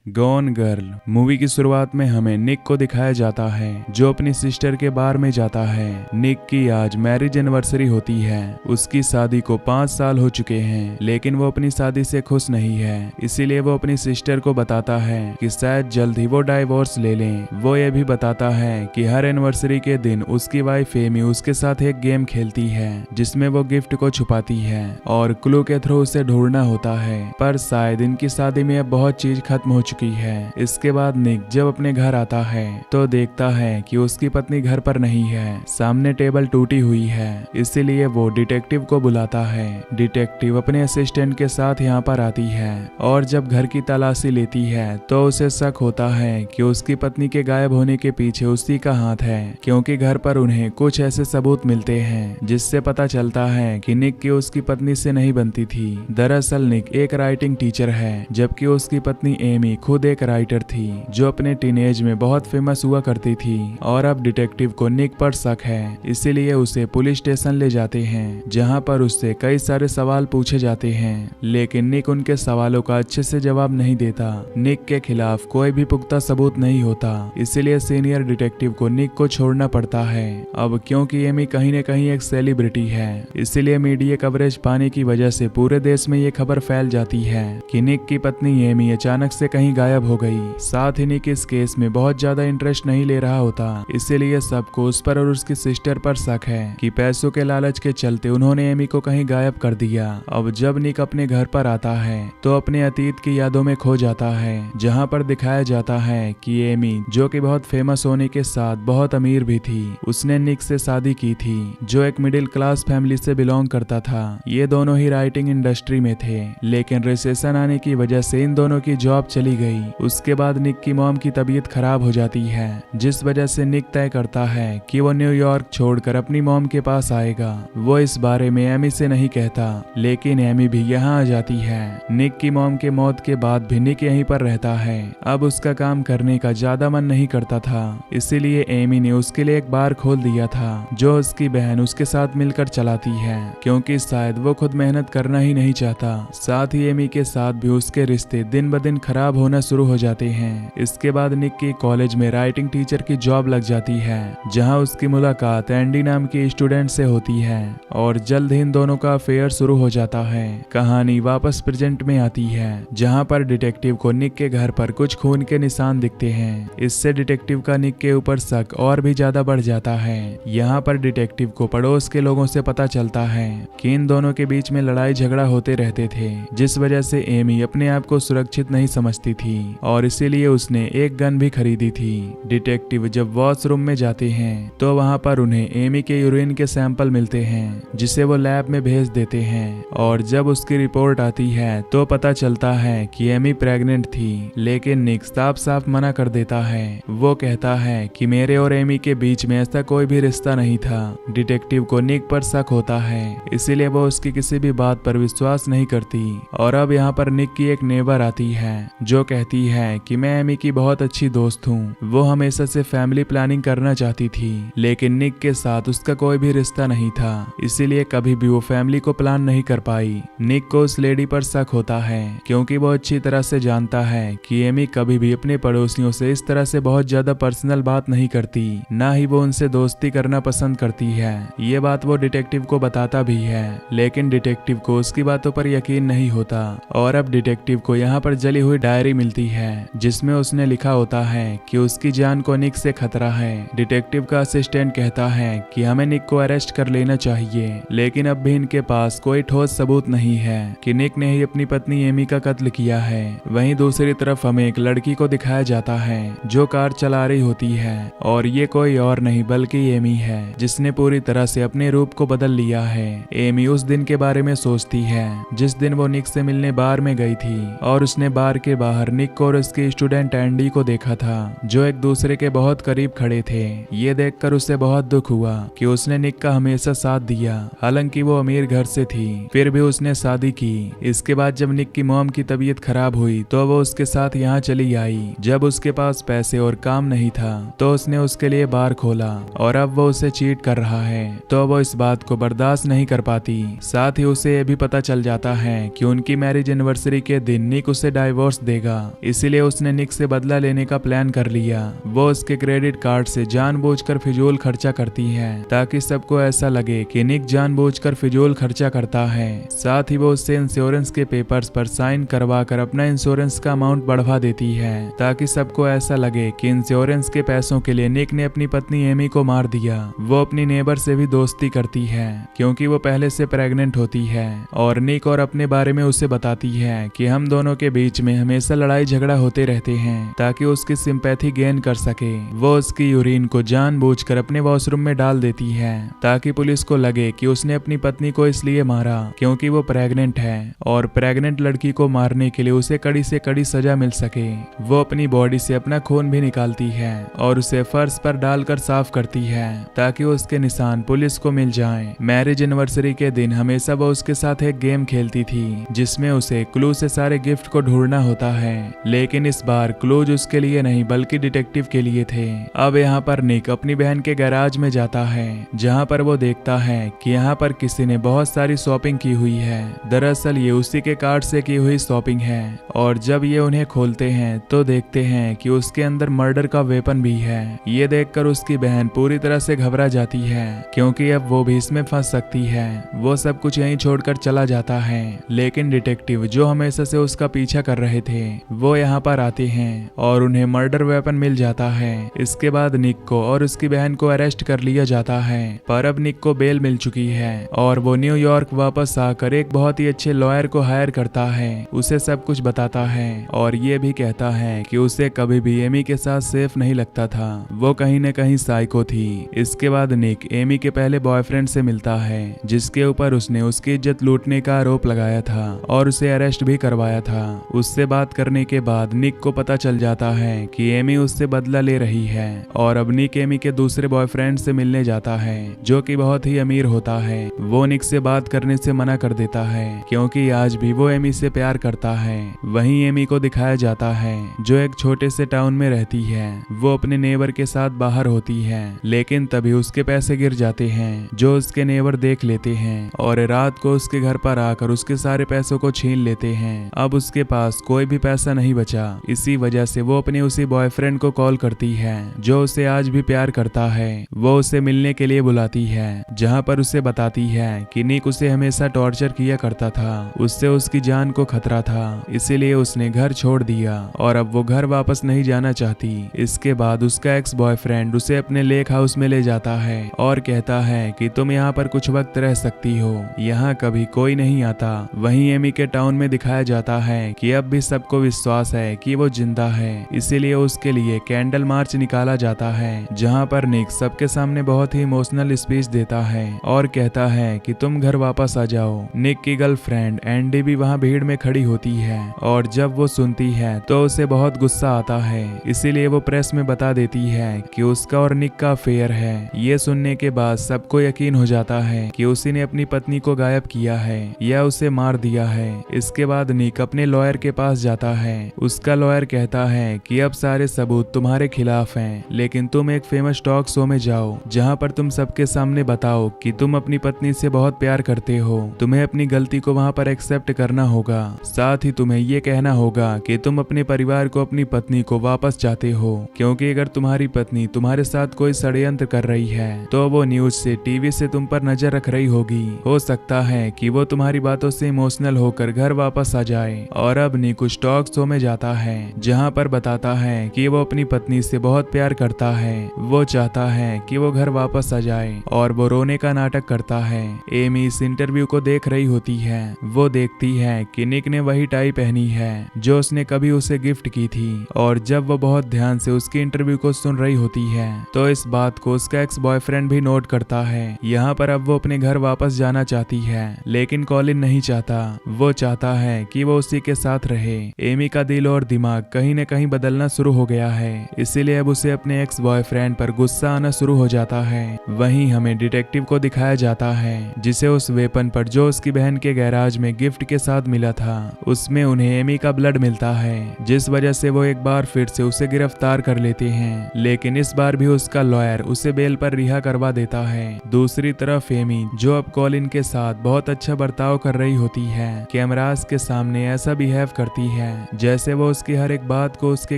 Gone girl movie की शुरुआत में हमें निक को दिखाया जाता है जो अपनी सिस्टर के बार में जाता है। निक की आज मैरिज एनिवर्सरी होती है। उसकी शादी को 5 साल हो चुके हैं, लेकिन वो अपनी शादी से खुश नहीं है। इसीलिए वो अपनी सिस्टर को बताता है कि शायद जल्द ही वो डाइवोर्स ले लें। वो ये भी बताता है कि हर एनिवर्सरी के दिन उसकी वाइफ एमी उसके साथ एक गेम खेलती है जिसमें वो गिफ्ट को छुपाती है और क्लू के थ्रू उसे ढूंढना होता है। पर शायद इनकी शादी में अब बहुत चीज खत्म हो चुकी है। इसके बाद निक जब अपने घर आता है तो देखता है कि उसकी पत्नी घर पर नहीं है। सामने टेबल टूटी हुई है, इसीलिए वो डिटेक्टिव को बुलाता है। डिटेक्टिव अपने असिस्टेंट के साथ यहाँ पर आती है और जब घर की तलाशी लेती है तो उसे शक होता है कि उसकी पत्नी के गायब होने के पीछे उसी का हाथ है, क्योंकि घर पर उन्हें कुछ ऐसे सबूत मिलते हैं जिससे पता चलता है कि निक की उसकी पत्नी से नहीं बनती थी। दरअसल निक एक राइटिंग टीचर है, जबकि उसकी पत्नी एमी खुद एक राइटर थी जो अपने टीनेज में बहुत फेमस हुआ करती थी। और अब डिटेक्टिव को निक पर शक है, इसीलिए उसे पुलिस स्टेशन ले जाते हैं जहां पर उससे कई सारे सवाल पूछे जाते हैं, लेकिन निक उनके सवालों का अच्छे से जवाब नहीं देता। निक के खिलाफ कोई भी पुख्ता सबूत नहीं होता, इसीलिए सीनियर डिटेक्टिव को निक को छोड़ना पड़ता है। अब क्योंकि एमी कहीं न कहीं एक सेलिब्रिटी है, इसीलिए मीडिया कवरेज पाने की वजह से पूरे देश में ये खबर फैल जाती है कि निक की पत्नी एमी अचानक से कहीं गायब हो गई। साथ ही निक इस केस में बहुत ज्यादा इंटरेस्ट नहीं ले रहा होता, इसीलिए सबको उस पर और उसकी सिस्टर पर शक है कि पैसों के लालच के चलते उन्होंने एमी को कहीं गायब कर दिया। अब जब निक अपने घर पर आता है तो अपने अतीत की यादों में खो जाता है, जहां पर दिखाया जाता है कि एमी जो कि बहुत फेमस होने के साथ बहुत अमीर भी थी, उसने निक से शादी की थी जो एक मिडिल क्लास फैमिली से बिलोंग करता था। ये दोनों ही राइटिंग इंडस्ट्री में थे, लेकिन रिसेशन आने की वजह से इन दोनों की जॉब चली गई। उसके बाद निक की मॉम की तबीयत खराब हो जाती है, जिस वजह से निक तय करता है कि वो न्यूयॉर्क छोड़कर अपनी मॉम के पास आएगा। वो इस बारे में एमी से नहीं कहता, लेकिन एमी भी यहाँ आ जाती है। निक की मॉम के मौत के बाद भी निक यहीं पर रहता है। अब उसका काम करने का ज्यादा मन नहीं करता था, इसीलिए एमी ने उसके लिए एक बार खोल दिया था जो उसकी बहन उसके साथ मिलकर चलाती है, क्योंकि शायद वो खुद मेहनत करना ही नहीं चाहता। साथ ही एमी के साथ भी उसके रिश्ते दिन ब दिन खराब होना शुरू हो जाते हैं। इसके बाद निक की कॉलेज में राइटिंग टीचर की जॉब लग जाती है, जहां उसकी मुलाकात एंडी नाम की स्टूडेंट से होती है और जल्द ही इन दोनों का अफेयर शुरू हो जाता है। कहानी वापस प्रेजेंट में आती है, जहां पर डिटेक्टिव को निक के घर पर कुछ खून के निशान दिखते हैं। इससे डिटेक्टिव का निक के ऊपर शक और भी ज्यादा बढ़ जाता है। यहाँ पर डिटेक्टिव को पड़ोस के लोगों से पता चलता है कि इन दोनों के बीच में लड़ाई झगड़ा होते रहते थे, जिस वजह से एमी अपने आप को सुरक्षित नहीं समझती थी और इसीलिए उसने एक गन भी खरीदी थी। डिटेक्टिव जब वॉशरूम में जाते हैं तो वहां पर उन्हें एमी के यूरिन के सैंपल मिलते हैं, जिसे वो लैब में भेज देते हैं। और जब उसकी रिपोर्ट आती है तो पता चलता है कि एमी प्रेग्नेंट थी, लेकिन निक साफ साफ मना कर देता है। वो कहता है कि मेरे और एमी के बीच में ऐसा कोई भी रिश्ता नहीं था। डिटेक्टिव को निक पर शक होता है, इसीलिए वो उसकी किसी भी बात पर विश्वास नहीं करती। और अब यहाँ पर निक की एक नेबर आती है जो कहती है कि मैं एमी की बहुत अच्छी दोस्त हूँ। वो हमेशा से फैमिली प्लानिंग करना चाहती थी, लेकिन निक के साथ उसका कोई भी रिश्ता नहीं था, इसीलिए कभी भी वो फैमिली को प्लान नहीं कर पाई। निक को उस लेडी पर शक होता है, क्योंकि वो अच्छी तरह से जानता है कि एमी कभी भी अपने पड़ोसियों से इस तरह से बहुत ज्यादा पर्सनल बात नहीं करती, ना ही वो उनसे दोस्ती करना पसंद करती है। ये बात वो डिटेक्टिव को बताता भी है, लेकिन डिटेक्टिव को उसकी बातों पर यकीन नहीं होता। और अब डिटेक्टिव को यहाँ पर जली हुई डायरी मिलती है, जिसमें उसने लिखा होता है कि उसकी जान को निक से खतरा है। डिटेक्टिव का असिस्टेंट कहता है कि हमें निक को अरेस्ट कर लेना चाहिए, लेकिन अब भी इनके पास कोई ठोस सबूत नहीं है कि निक ने ही अपनी पत्नी एमी का कत्ल किया है। वहीं दूसरी तरफ हमें एक लड़की को दिखाया जाता है जो कार चला रही होती है, और ये कोई और नहीं बल्कि एमी है, जिसने पूरी तरह से अपने रूप को बदल लिया है। एमी उस दिन के बारे में सोचती है जिस दिन वो निक से मिलने बार में गई थी, और उसने बार के बाहर निक और उसके स्टूडेंट एंडी को देखा था जो एक दूसरे के बहुत करीब खड़े थे। ये देखकर उसे बहुत दुख हुआ कि उसने निक का हमेशा साथ दिया, हालांकि वो अमीर घर से थी, फिर भी उसने शादी की। इसके बाद जब निक की मॉम की तबीयत खराब हुई तो वो उसके साथ यहाँ चली आई। जब उसके पास पैसे और काम नहीं था तो उसने उसके लिए बार खोला, और अब वो उसे चीट कर रहा है तो वो इस बात को बर्दाश्त नहीं कर पाती। साथ ही उसे ये भी पता चल जाता है कि उनकी मैरिज एनिवर्सरी के दिन निक उसे डाइवोर्स देगा। जाएगा, इसीलिए उसने निक से बदला लेने का प्लान कर लिया। वो उसके क्रेडिट कार्ड से जानबूझकर फिजूल खर्चा करती है ताकि सबको ऐसा लगे कि निक जानबूझकर फिजूल खर्चा करता है। साथ ही वो उससे इंश्योरेंस के पेपर्स पर साइन करवा कर अपना इंश्योरेंस का अमाउंट बढ़वा देती है ताकि सबको ऐसा लगे कि इंश्योरेंस के पैसों के लिए निक ने अपनी पत्नी एमी को मार दिया। वो अपनी नेबर से भी दोस्ती करती है क्योंकि वो पहले से प्रेग्नेंट होती है और निक और अपने बारे में उसे बताती है कि हम दोनों के बीच में हमेशा लड़ाई झगड़ा होते रहते हैं ताकि उसकी सिंपैथी गेन कर सके। वो उसकी यूरिन को जानबूझकर अपने वॉशरूम में डाल देती है ताकि पुलिस को लगे कि उसने अपनी पत्नी को इसलिए मारा क्योंकि वो प्रेग्नेंट है और प्रेग्नेंट लड़की को मारने के लिए उसे कड़ी से कड़ी सजा मिल सके। वो अपनी बॉडी से अपना खून भी निकालती है और उसे फर्श पर डालकर साफ करती है ताकि उसके निशान पुलिस को मिल जाएं। मैरिज एनिवर्सरी के दिन हमेशा वो उसके साथ एक गेम खेलती थी जिसमें उसे क्लू से सारे गिफ्ट को ढूंढना होता है, लेकिन इस बार क्लूज उसके लिए नहीं बल्कि डिटेक्टिव के लिए थे। अब यहाँ पर निक अपनी बहन के गैराज में जाता है जहाँ पर वो देखता है कि यहाँ पर किसी ने बहुत सारी शॉपिंग की हुई है। दरअसल ये उसी के कार्ड से की हुई शॉपिंग है और जब ये उन्हें खोलते हैं तो देखते हैं कि उसके अंदर मर्डर का वेपन भी है। ये देखकर उसकी बहन पूरी तरह से घबरा जाती है क्योंकि अब वो भी इसमें फंस सकती है। वो सब कुछ यहीं छोड़कर चला जाता है, लेकिन डिटेक्टिव जो हमेशा से उसका पीछा कर रहे थे वो यहाँ पर आते हैं और उन्हें मर्डर वेपन मिल जाता है। इसके बाद निक को और उसकी बहन को अरेस्ट कर लिया जाता है, पर अब निक को बेल मिल चुकी है और वो न्यूयॉर्क वापस आकर एक बहुत ही अच्छे लॉयर को हायर करता है। उसे सब कुछ बताता है और ये भी कहता है कि उसे कभी भी एमी के साथ सेफ नहीं लगता था, वो कहीं न कहीं साइको थी। इसके बाद निक एमी के पहले बॉयफ्रेंड से मिलता है जिसके ऊपर उसने उसकी इज्जत लूटने का आरोप लगाया था और उसे अरेस्ट भी करवाया था। उससे बात करने के बाद निक को पता चल जाता है कि एमी उससे बदला ले रही है और अब निक एमी के दूसरे बॉयफ्रेंड से मिलने जाता है जो कि बहुत ही अमीर होता है। वो निक से बात करने से मना कर देता है क्योंकि आज भी वो एमी से प्यार करता है। वहीं एमी को दिखाया जाता है जो एक छोटे से टाउन में रहती है। वो अपने नेबर के साथ बाहर होती है, लेकिन तभी उसके पैसे गिर जाते हैं जो उसके नेबर देख लेते हैं और रात को उसके घर पर आकर उसके सारे पैसों को छीन लेते हैं। अब उसके पास कोई भी पैसा नहीं बचा। इसी वजह से वो अपने उसी बॉयफ्रेंड को कॉल करती है जो उसे आज भी प्यार करता है। वो उसे मिलने के लिए बुलाती है जहाँ पर उसे बताती है कि निक उसे हमेशा टॉर्चर किया करता था, उससे उसकी जान को खतरा था, इसीलिए उसने घर छोड़ दिया और अब वो घर वापस नहीं जाना चाहती। इसके बाद उसका एक्स बॉयफ्रेंड उसे अपने लेक हाउस में ले जाता है और कहता है कि तुम यहाँ पर कुछ वक्त रह सकती हो, यहाँ कभी कोई नहीं आता। वहीं एमी के टाउन में दिखाया जाता है कि अब भी सबको विश्वास है कि वो जिंदा है, इसीलिए उसके लिए कैंडल मार्च निकाला जाता है जहाँ पर निक सबके सामने बहुत ही इमोशनल स्पीच देता है और कहता है कि तुम घर वापस आ जाओ। निक की गर्लफ्रेंड एंडी भी वहाँ भीड़ में खड़ी होती है और जब वो सुनती है तो उसे बहुत गुस्सा आता है, इसीलिए वो प्रेस में बता देती है कि उसका और निक का अफेयर है। ये सुनने के बाद सबको यकीन हो जाता है कि उसी ने अपनी पत्नी को गायब किया है या उसे मार दिया है। इसके बाद निक अपने लॉयर के पास जाता है। उसका लॉयर कहता है कि अब सारे सबूत तुम्हारे खिलाफ हैं, लेकिन तुम एक फेमस टॉक शो में जाओ जहां पर तुम सबके सामने बताओ कि तुम अपनी पत्नी से बहुत प्यार करते हो। तुम्हें अपनी गलती को वहां पर एक्सेप्ट करना होगा, साथ ही तुम्हें ये कहना होगा कि तुम अपने परिवार को अपनी पत्नी को वापस चाहते हो, क्योंकि अगर तुम्हारी पत्नी तुम्हारे साथ कोई षड्यंत्र कर रही है तो वो न्यूज से टीवी से तुम पर नजर रख रही होगी। हो सकता है कि वो तुम्हारी बातों से इमोशनल होकर घर वापस आ जाए। और अब निक कुछ टॉक शो में जाता है जहाँ पर बताता है कि वो अपनी पत्नी से बहुत प्यार करता है। वो चाहता है कि वो घर वापस आ जाए और वो रोने का नाटक करता है। एमी इस इंटरव्यू को देख रही होती है। वो देखती है कि निक ने वही टाई पहनी है जो उसने कभी उसे गिफ्ट की थी और जब वो बहुत ध्यान से उसकी इंटरव्यू को सुन रही होती है तो इस बात को उसका एक्स बॉयफ्रेंड भी नोट करता है। यहाँ पर अब वो अपने घर वापस जाना चाहती है, लेकिन कॉलिन नहीं चाहता। वो चाहता है कि वो उसी के साथ रहे। एमी का दिल और दिमाग कहीं न कहीं बदलना शुरू हो गया है, इसीलिए अब उसे अपने एक्स बॉयफ्रेंड पर गुस्सा आना शुरू हो जाता है। वहीं हमें डिटेक्टिव को दिखाया जाता है जिसे उस वेपन पर जो उसकी बहन के गैराज में गिफ्ट के साथ मिला था उसमें उन्हें एमी का ब्लड मिलता है, जिस वजह से वो एक बार फिर से उसे गिरफ्तार कर लेते हैं। लेकिन इस बार भी उसका लॉयर उसे बेल पर रिहा करवा देता है। दूसरी तरफ एमी जो अब कॉलिन के साथ बहुत अच्छा बर्ताव कर रही होती है, कैमरास के सामने ऐसा बिहेव करती है जैसे वो उसकी हर एक बात को उसके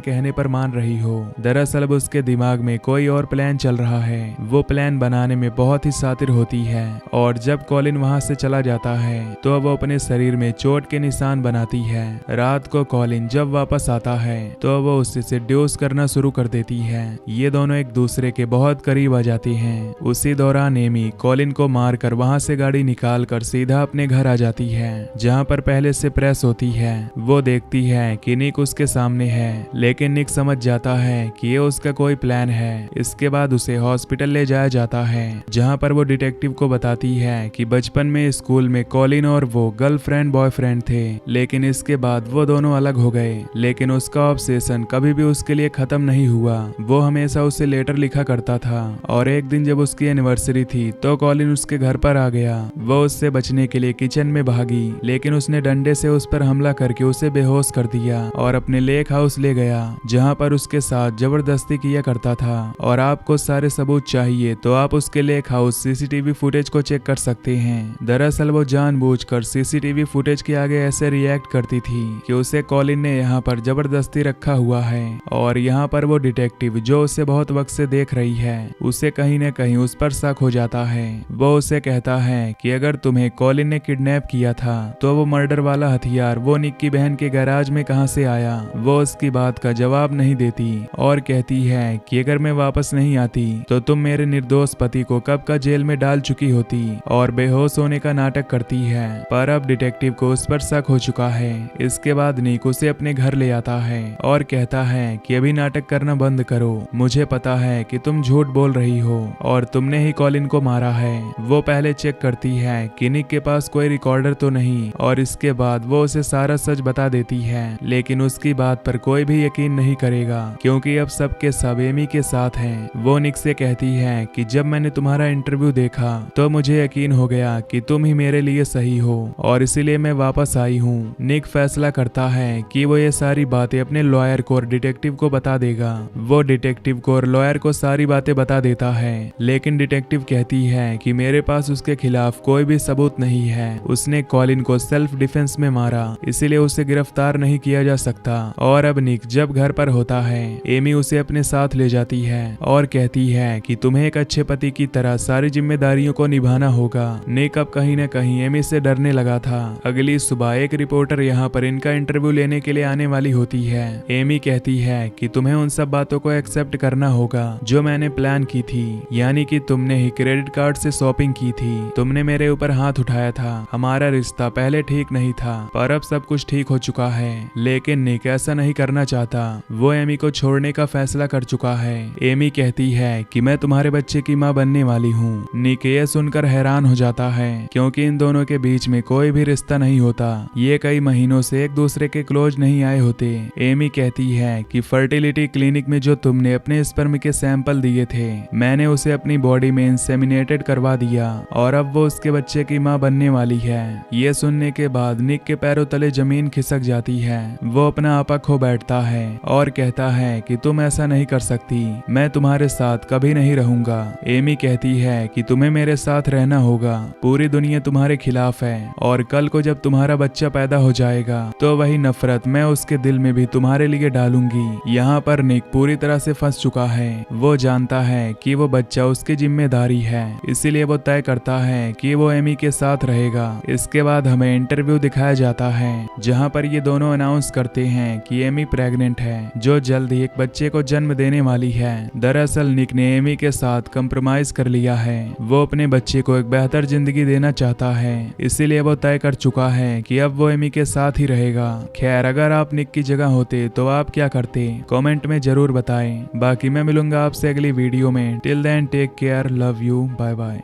कहने पर मान रही हो। दरअसल अब उसके दिमाग में कोई और प्लान चल रहा है। वो प्लान बनाने में बहुत ही शातिर होती है और जब कॉलिन वहां से चला जाता है तो वो अपने शरीर में चोट के निशान बनाती है। रात को कॉलिन जब वापस आता है तो वो उससे सेड्यूस करना शुरू कर देती है। ये दोनों एक दूसरे के बहुत करीब आ जाते हैं। उसी दौरान एमी कॉलिन को मारकर वहां से गाड़ी निकाल कर सीधा अपने घर आ जाती है, जहां पर पहले से प्रेस होती है। वो देखती है कि निक उसके सामने है, लेकिन निक समझ जाता है कि ये उसका कोई प्लान है। इसके बाद उसे हॉस्पिटल ले जाया जाता है, जहां पर वो डिटेक्टिव को बताती है कि बचपन में स्कूल में कॉलिन और वो गर्लफ्रेंड बॉयफ्रेंड थे, लेकिन इसके बाद वो दोनों अलग हो गए। लेकिन उसका ऑब्सेशन कभी भी उसके लिए खत्म नहीं हुआ। वो हमेशा उसे लेटर लिखा करता था और एक दिन जब उसकी एनिवर्सरी थी तो कॉलिन उसके घर पर आ गया। वो उससे बचने के लिए किचन में भागी, लेकिन उसने डंडे से उस पर हमला करके उसे बेहोश कर दिया और अपने लेक हाउस ले गया, जहां पर उसके साथ जबरदस्ती किया करता था। और आपको सारे सबूत चाहिए तो आप उसके लेक हाउस सीसीटीवी फुटेज को चेक कर सकते हैं। दरअसल वो जानबूझकर सीसीटीवी फुटेज के आगे ऐसे रिएक्ट करती थी कि उसे कॉलिन ने यहाँ पर जबरदस्ती रखा हुआ है। और यहाँ पर वो डिटेक्टिव जो उसे बहुत वक्त से देख रही है, उसे कहीं न कहीं उस पर शक हो जाता है। वो उसे कहता है कि अगर तुम्हें कॉलिन ने किडनैप किया था तो वो मर्डर वाला हथियार वो निक की बहन के गैराज में कहां से आया। वो उसकी बात का जवाब नहीं देती और कहती है कि अगर मैं वापस नहीं आती तो तुम मेरे निर्दोष पति को कब का जेल में डाल चुकी होती, और बेहोश होने का नाटक करती है। पर अब डिटेक्टिव को उस पर शक हो चुका है। इसके बाद निक उसे अपने घर ले आता है और कहता है कि अभी नाटक करना बंद करो, मुझे पता है कि तुम झूठ बोल रही हो और तुमने ही कॉलिन को मारा है। वो पहले चेक करती है कि निक के पास कोई रिकॉर्डर तो नहीं, और इसके बाद वो उसे सारा सच बता देती है। लेकिन उसकी बात पर कोई भी यकीन नहीं करेगा, क्योंकि अब सबके सब एमी के साथ हैं। वो निक से कहती है कि जब मैंने तुम्हारा इंटरव्यू देखा तो मुझे यकीन हो गया कि तुम ही मेरे लिए सही हो, और इसीलिए मैं वापस आई हूँ। निक फैसला करता है कि वो ये सारी बातें अपने लॉयर को और डिटेक्टिव को बता देगा। वो डिटेक्टिव को और लॉयर को सारी बातें बता देता है, लेकिन डिटेक्टिव कहती है कि मेरे पास उसके खिलाफ कोई भी सबूत नहीं है। उसने कॉलिन को सेल्फ डिफेंस में मारा, इसीलिए उसे गिरफ्तार नहीं किया जा सकता। और अब निक जब घर पर होता है, एमी उसे अपने साथ ले जाती है और कहती है कि तुम्हें एक अच्छे पति की तरह सारी जिम्मेदारियों को निभाना होगा। निक अब कहीं न कहीं एमी से डरने लगा था। अगली सुबह एक रिपोर्टर यहाँ पर इनका इंटरव्यू लेने के लिए आने वाली होती है। एमी कहती है कि तुम्हें उन सब बातों को एक्सेप्ट करना होगा जो मैंने प्लान की थी, यानी कि तुमने ही क्रेडिट कार्ड से शॉपिंग की थी, तुमने मेरे ऊपर हाथ उठाया था, हमारा रिश्ता पहले ठीक नहीं था पर अब सब कुछ ठीक हो चुका है। लेकिन निक ऐसा नहीं करना चाहता। वो एमी को छोड़ने का फैसला कर चुका है। एमी कहती है कि मैं तुम्हारे बच्चे की माँ बनने वाली हूँ। निक ये सुनकर हैरान हो जाता है, क्योंकि इन दोनों के बीच में कोई भी रिश्ता नहीं होता। ये कई महीनों से एक दूसरे के क्लोज नहीं आए होते। एमी कहती है कि फर्टिलिटी क्लिनिक में जो तुमने अपने स्पर्म के सैंपल दिए थे, मैंने उसे अपनी बॉडी में इंसेमिनेटेड करवा दिया और अब वो उसके बच्चे की माँ बनने वाली है। ये सुनने के बाद निक के पैरों तले जमीन खिसक जाती है। वो अपना आपा खो बैठता है और कहता है कि तुम ऐसा नहीं कर सकती, मैं तुम्हारे साथ कभी नहीं रहूंगा। एमी कहती है कि तुम्हें मेरे साथ रहना होगा, पूरी दुनिया तुम्हारे खिलाफ है और कल को जब तुम्हारा बच्चा पैदा हो जाएगा तो वही नफरत मैं उसके दिल में भी तुम्हारे लिए डालूंगी। यहाँ पर निक पूरी तरह से फंस चुका है। वो जानता है कि वो बच्चा उसकी जिम्मेदारी है, इसीलिए वो तय करता है कि वो एमी के साथ रहेगा। इसके बाद हमें इंटरव्यू दिखाया जाता है, जहाँ पर ये दोनों अनाउंस करते हैं कि एमी प्रेग्नेंट है, जो जल्द ही एक बच्चे को जन्म देने वाली है। दरअसल निक ने एमी के साथ कंप्रोमाइज कर लिया है। वो अपने बच्चे को एक बेहतर जिंदगी देना चाहता है, इसीलिए वो तय कर चुका है कि अब वो एमी के साथ ही रहेगा। खैर, अगर आप निक की जगह होते तो आप क्या करते, कमेंट में जरूर बताएं। बाकी मैं मिलूंगा आपसे अगली वीडियो में। Till then take care, love you, bye bye.